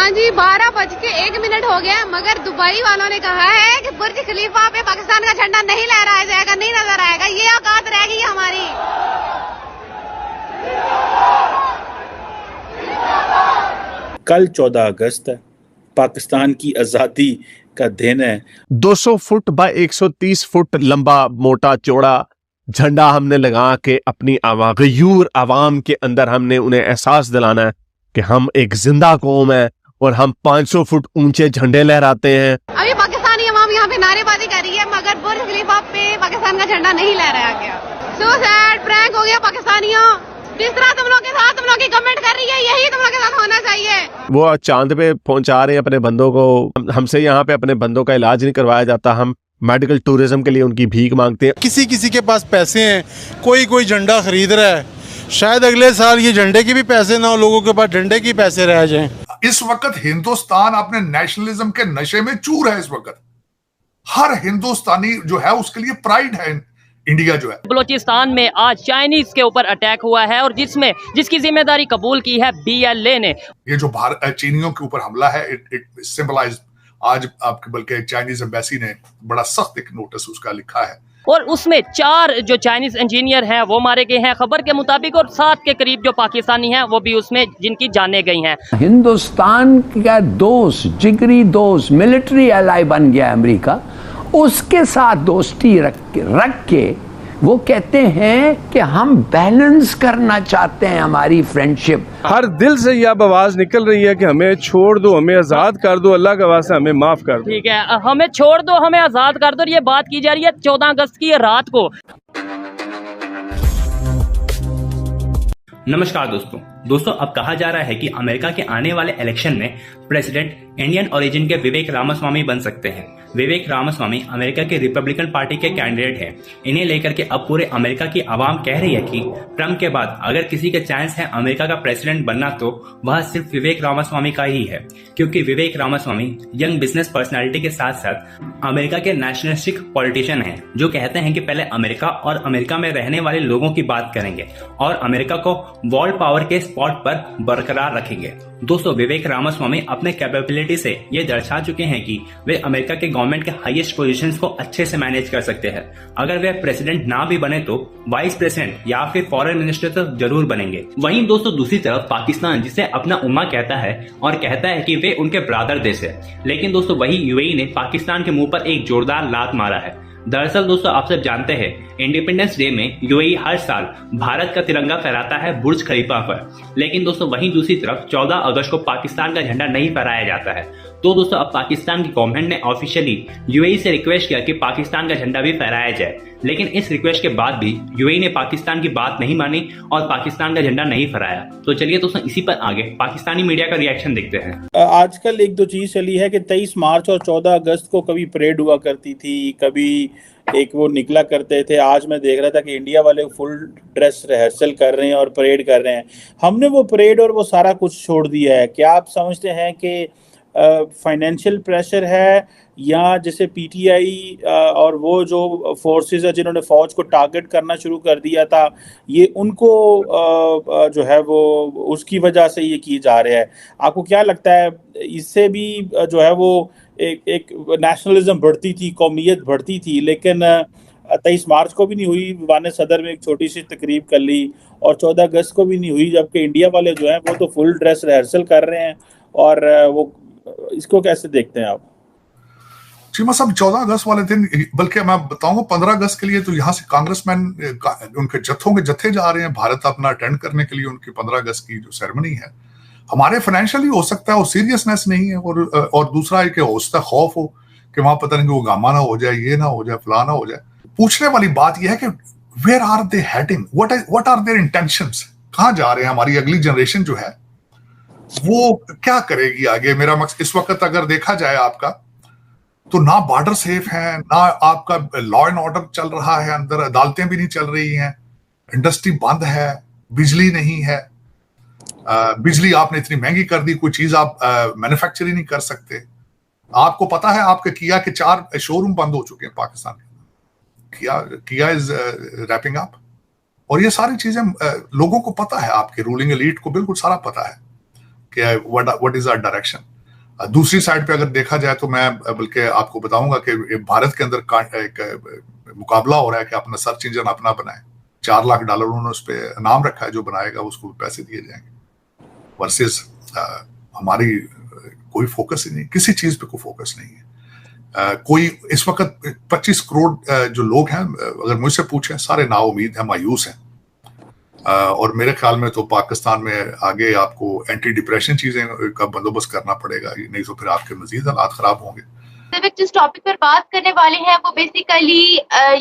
हाँ जी, 12:01 हो गया, मगर दुबई वालों ने कहा है कि बुर्ज खलीफा पे पाकिस्तान का झंडा नहीं लहराया जाएगा, नहीं नजर आएगा। ये औकात रहेगी हमारी। कल 14 अगस्त है, पाकिस्तान की आजादी का दिन है। 200 फुट बाय 130 फुट लंबा मोटा चौड़ा झंडा हमने लगा के अपनी गयूर आवाम के अंदर हमने उन्हें एहसास दिलाना है कि हम एक जिंदा कौम है और हम 500 फुट ऊंचे झंडे लहराते हैं। अभी पाकिस्तानी अवाम यहाँ पे नारेबाजी कर रही है, मगर बुर्ज खलीफा पे पाकिस्तान का झंडा नहीं लहराया गया। सो सैड, प्रैंक हो गया पाकिस्तानियों। जिस तरह तुम लोग के साथ तुम लोग की कमेंट कर रही है, यही तुम लोग के साथ होना चाहिए। वो चांद पे पहुंचा रहे हैं अपने बंदों को। हमसे यहाँ पे अपने बंदों का इलाज नहीं करवाया जाता, हम मेडिकल टूरिज्म के लिए उनकी भीख मांगते हैं। किसी किसी के पास पैसे हैं, कोई झंडा खरीद रहा है, शायद अगले साल ये झंडे के भी पैसे ना हो, लोगों के पास झंडे के पैसे रह जाएं। इस वक्त हिंदुस्तान अपने नेशनलिज्म के नशे में चूर है। इस वक्त हर हिंदुस्तानी जो है उसके लिए प्राइड है इंडिया जो है। बलोचिस्तान में आज चाइनीज के ऊपर अटैक हुआ है और जिसकी जिम्मेदारी कबूल की है BLA ने। ये जो चीनियों के ऊपर हमला है, इट सिंबलाइज आज आपके, बल्कि चाइनीज एम्बेसी ने बड़ा सख्त एक नोटिस उसका लिखा है और उसमें 4 जो चाइनीज इंजीनियर हैं वो मारे गए हैं खबर के मुताबिक, और 7 के करीब जो पाकिस्तानी हैं वो भी उसमें जिनकी जानें गई हैं। हिंदुस्तान का दोस्त, जिगरी दोस्त, मिलिट्री एलाई बन गया अमेरिका, उसके साथ दोस्ती रख के वो कहते हैं कि हम बैलेंस करना चाहते हैं हमारी फ्रेंडशिप। हर दिल से ये अब आवाज निकल रही है कि हमें छोड़ दो, हमें आजाद कर दो, अल्लाह के वास्ते हमें माफ कर दो। ठीक है, हमें छोड़ दो, हमें आजाद कर दो। ये बात की जा रही है 14 अगस्त की रात को। नमस्कार दोस्तों, अब कहा जा रहा है कि अमेरिका के आने वाले इलेक्शन में प्रेसिडेंट इंडियन ओरिजिन के विवेक रामास्वामी बन सकते हैं। विवेक रामास्वामी अमेरिका के रिपब्लिकन पार्टी के कैंडिडेट हैं। इन्हें लेकर के अब पूरे अमेरिका की आवाम कह रही है कि ट्रम्प के बाद अगर किसी के चांस है अमेरिका का प्रेसिडेंट बनना तो वह सिर्फ विवेक रामास्वामी का ही है, क्योंकि विवेक रामास्वामी यंग बिजनेस पर्सनैलिटी के साथ साथ अमेरिका के नेशनलिस्टिक पॉलिटिशियन हैं, जो कहते हैं कि पहले अमेरिका और अमेरिका में रहने वाले लोगों की बात करेंगे और अमेरिका को वर्ल्ड पावर के स्पॉट पर बरकरार रखेंगे। दोस्तों, विवेक रामास्वामी अपने कैपेबिलिटी से ये दर्शा चुके हैं कि वे अमेरिका के गवर्नमेंट के हाईएस्ट पोजीशंस को अच्छे से मैनेज कर सकते हैं। अगर वे प्रेसिडेंट ना भी बने तो वाइस प्रेसिडेंट या फिर फॉरेन मिनिस्टर तो जरूर बनेंगे। वहीं दोस्तों, दूसरी तरफ पाकिस्तान, जिसे अपना उम्मा कहता है और कहता है कि वे उनके ब्रदर देश है, लेकिन दोस्तों वही यूएई ने पाकिस्तान के मुंह पर एक जोरदार लात मारा है। दरअसल दोस्तों, आप सब जानते हैं इंडिपेंडेंस डे में यूएई हर साल भारत का तिरंगा फहराता है बुर्ज खलीफा पर, लेकिन दोस्तों वहीं दूसरी तरफ 14 अगस्त को पाकिस्तान का झंडा नहीं फहराया जाता है। तो दोस्तों, अब पाकिस्तान की गवर्नमेंट ने ऑफिशियली यूएई से रिक्वेस्ट किया कि पाकिस्तान का झंडा भी फहराया जाए, लेकिन इस रिक्वेस्ट के बाद भी यूएई ने पाकिस्तान की बात नहीं मानी और पाकिस्तान का झंडा नहीं फहराया। तो चलिए दोस्तों, इसी पर आगे पाकिस्तानी मीडिया का रिएक्शन देखते हैं। आजकल एक दो चीज चली है कि 23 मार्च और 14 अगस्त को कभी परेड हुआ करती थी, कभी एक वो निकला करते थे। आज मैं देख रहा था कि इंडिया वाले फुल ड्रेस रिहर्सल कर रहे हैं और परेड कर रहे हैं। हमने वो परेड और वो सारा कुछ छोड़ दिया है। क्या आप समझते हैं कि फाइनेंशियल प्रेशर है, या जैसे पीटीआई और वो जो फोर्सेस है जिन्होंने फौज को टारगेट करना शुरू कर दिया था, ये उनको जो है वो उसकी वजह से ये की जा रहा है? आपको क्या लगता है, इससे भी जो है वो एक नेशनलिज्म बढ़ती थी, कौमियत बढ़ती थी, लेकिन 23 मार्च को भी नहीं हुई, वाने सदर में एक छोटी सी तकरीब कर ली, और 14 अगस्त को भी नहीं हुई, जबकि इंडिया वाले जो हैं वो तो फुल ड्रेस रिहर्सल कर रहे हैं। और वो इसको कैसे देखते हैं आप? चीमा साहब, 14 अगस्त वाले दिन, बल्कि मैं बताऊंगा 15 अगस्त के लिए तो यहाँ से कांग्रेसमैन उनके जत्थे जा रहे हैं भारत अपना अटेंड करने के लिए। उनकी 15 अगस्त की जो सेरेमनी है, हमारे फाइनेंशियली हो सकता है और सीरियसनेस नहीं है, और दूसरा है कि हो सकता है खौफ हो कि वहां पता नहीं कि वो गामा ना हो जाए, ये ना हो जाए, फला ना हो जाए। पूछने वाली बात यह है कि where are they heading, what are their intentions, कहां जा रहे हैं? हमारी अगली जनरेशन जो है वो क्या करेगी आगे? मेरा मकसद इस वक्त अगर देखा जाए आपका, तो ना बॉर्डर सेफ है, ना आपका लॉ एंड ऑर्डर चल रहा है, अंदर अदालतें भी नहीं चल रही हैं, इंडस्ट्री बंद है, बिजली नहीं है। बिजली आपने इतनी महंगी कर दी, कोई चीज आप मैन्युफैक्चरिंग नहीं कर सकते। आपको पता है आपके किया के 4 शोरूम बंद हो चुके हैं पाकिस्तान में। किया इज रैपिंग अप, और ये सारी चीजें लोगों को पता है, आपके रूलिंग एलीट को बिल्कुल सारा पता है। कि व्हाट इज आवर डायरेक्शन। दूसरी साइड पे अगर देखा जाए तो मैं बल्कि आपको बताऊंगा कि भारत के अंदर एक मुकाबला हो रहा है कि अपना सर्च इंजन अपना बनाए। $4 लाख उन्होंने उस पर नाम रखा है, जो बनाएगा उसको पैसे दिए जाएंगे। वर्सेस हमारी कोई फोकस ही नहीं, किसी चीज पे कोई फोकस नहीं है। कोई इस वक्त 25 करोड़ जो लोग हैं, अगर मुझसे पूछें, सारे नाउम्मीद हैं, मायूस हैं। और मेरे ख्याल में तो पाकिस्तान में आगे आपको एंटी डिप्रेशन चीजें का बंदोबस्त करना पड़ेगा, नहीं तो फिर आपके मजीद हालात खराब होंगे। जिस टॉपिक पर बात करने वाले हैं वो बेसिकली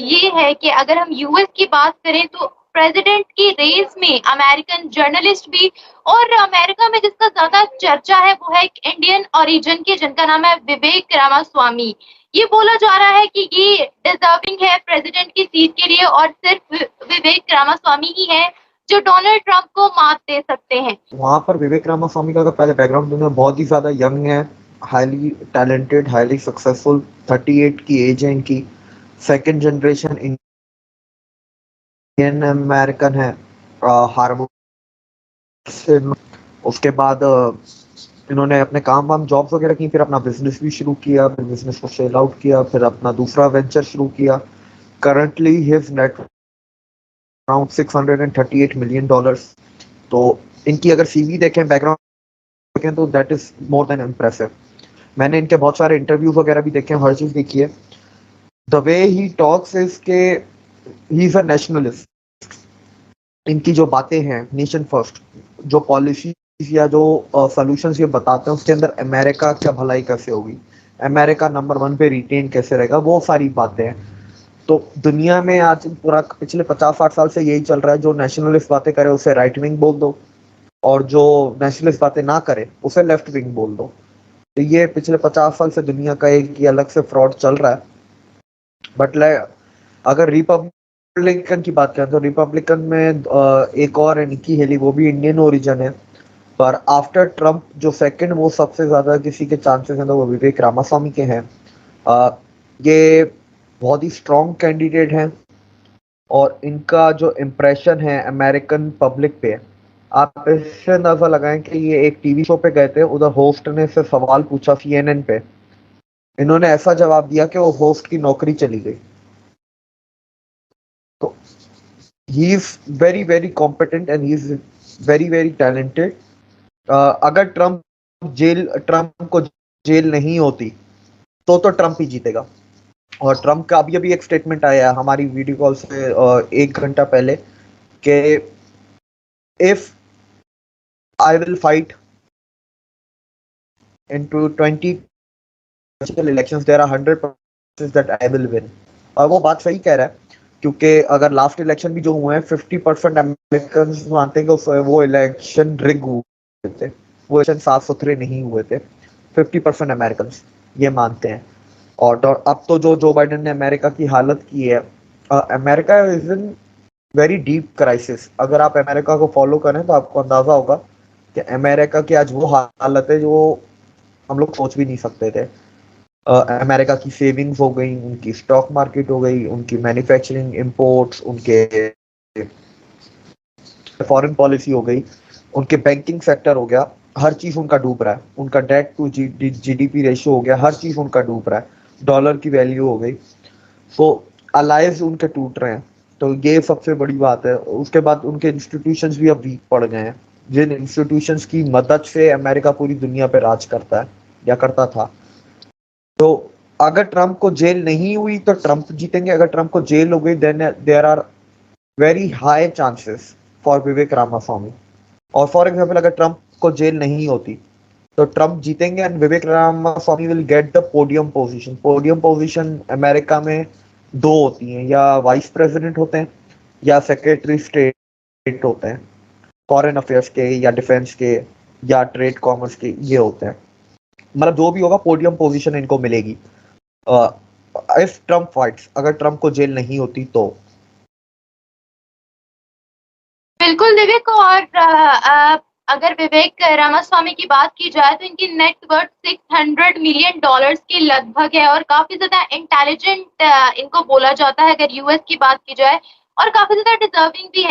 ये है कि अगर हम यूएस की बात करें तो प्रेसिडेंट की रेस में अमेरिकन जर्नलिस्ट भी, और अमेरिका में जिसका ज्यादा चर्चा है वो है एक इंडियन ओरिजिन के जिनका नाम है विवेक रामास्वामी। ये बोला जा रहा है कि ये डिजर्विंग है प्रेसिडेंट की सीट के लिए और सिर्फ विवेक रामास्वामी ही है जो डोनाल्ड ट्रंप को मात दे सकते हैं। वहाँ पर विवेक रामास्वामी का पहले बैकग्राउंड दुनिया बहुत ही ज्यादा यंग है, हाईली टैलेंटेड, हाईली सक्सेसफुल, 38 की एज है इनकी, सेकंड जनरेशन इंडियन अमेरिकन है, हार्वर्ड से। उसके बाद इन्होंने अपने काम जॉब्स वगैरह की, फिर अपना बिजनेस भी शुरू किया, फिर बिजनेस को सेल आउट किया, फिर अपना दूसरा वेंचर शुरू किया। Currently his net around $638 million. तो इनकी अगर सीवी देखें, बैकग्राउंड देखें, तो that is more than impressive. मैंने इनके बहुत सारे इंटरव्यूज वगैरह भी देखे हैं, हर चीज देखी है। The way he talks is के ही इज अ नेशनलिस्ट। इनकी जो बातें हैं, नेशन फर्स्ट, जो पॉलिसी या जो सॉल्यूशंस ये बताते हैं, उसके अंदर अमेरिका क्या भलाई कैसे होगी, अमेरिका नंबर 1 पे रिटेन कैसे रहेगा, वो सारी बातें हैं। तो दुनिया में आज पूरा पिछले 50-60 साल से यही चल रहा है, जो नेशनलिस्ट बातें करे उसे राइट विंग बोल दो, और जो नेशनलिस्ट बातें ना करे उसे लेफ्ट विंग बोल दो। तो ये पिछले 50 साल से दुनिया का एक अलग से फ्रॉड चल रहा है। बट अगर रिपब्लिकन की बात करें तो रिपब्लिकन में एक और है, निकी हेली, वो भी इंडियन ओरिजिन है। पर आफ्टर ट्रंप जो सेकंड वो सबसे ज्यादा किसी के चांसेस हैं तो वो विवेक रामास्वामी के हैं। ये बहुत ही स्ट्रॉन्ग कैंडिडेट हैं और इनका जो इम्प्रेशन है अमेरिकन पब्लिक पे, आप इससे अंदाजा लगाएं कि ये एक टीवी शो पे गए थे, उधर होस्ट ने इससे सवाल पूछा CNN पे, इन्होंने ऐसा जवाब दिया कि वो होस्ट की नौकरी चली गई। तो he is very very competent and he is very very talented. अगर ट्रंप को जेल नहीं होती तो ट्रंप ही जीतेगा। और ट्रंप का अभी एक स्टेटमेंट आया है हमारी वीडियो कॉल से 1 घंटा पहले कि if I will fight into 20 elections there are 100% that I will win। और वो बात सही कह रहा है, क्योंकि अगर लास्ट इलेक्शन भी जो हुए हैं 50% अमेरिकन मानते हैं कि वो इलेक्शन रिग हुए थे, वो इलेक्शन साफ सुथरे नहीं हुए थे। 50% अमेरिकन ये मानते हैं। और अब तो जो बाइडेन ने अमेरिका की हालत की है, America is in very deep crisis. अगर आप अमेरिका को फॉलो करें तो आपको अंदाजा होगा कि अमेरिका की आज वो हालत है जो हम लोग सोच भी नहीं सकते थे। अमेरिका की सेविंग्स हो गई, उनकी स्टॉक मार्केट हो गई, उनकी मैन्युफैक्चरिंग, इंपोर्ट्स, उनके फॉरेन पॉलिसी हो गई, उनके बैंकिंग सेक्टर हो गया, हर चीज उनका डूब रहा है। उनका डेट टू GDP रेशियो हो गया, हर चीज उनका डूब रहा है। डॉलर की वैल्यू हो गई, तो अलाइज उनके टूट रहे हैं। तो ये सबसे बड़ी बात है। उसके बाद उनके इंस्टीट्यूशंस भी अब वीक पड़ गए हैं, जिन इंस्टीट्यूशंस की मदद से अमेरिका पूरी दुनिया पे राज करता है या करता था। तो अगर ट्रंप को जेल नहीं हुई तो ट्रंप जीतेंगे, अगर ट्रंप को जेल हो गई then there are very high chances for Vivek Ramaswamy. और फॉर एग्जाम्पल अगर ट्रंप को जेल नहीं होती तो ट्रंप जीतेंगे and Vivek Ramaswamy will get the podium position. Podium position America में 2 होती हैं, या वाइस प्रेसिडेंट होते हैं या सेक्रेटरी स्टेट होते हैं, फॉरेन अफेयर्स के या डिफेंस के या ट्रेड कॉमर्स के, ये होते हैं। मतलब जो भी होगा पोडियम पोजीशन इनको मिलेगी इफ ट्रंप फाइट्स, अगर ट्रंप को जेल नहीं होती तो। बिल्कुल दिव्यक। और अगर विवेक रामास्वामी की बात की जाए तो इनकी नेटवर्थ $600 मिलियन के लगभग है और काफी ज्यादा इंटेलिजेंट इनको बोला जाता है अगर यूएस की बात की जाए, और काफी ज्यादा डिजर्विंग भी है।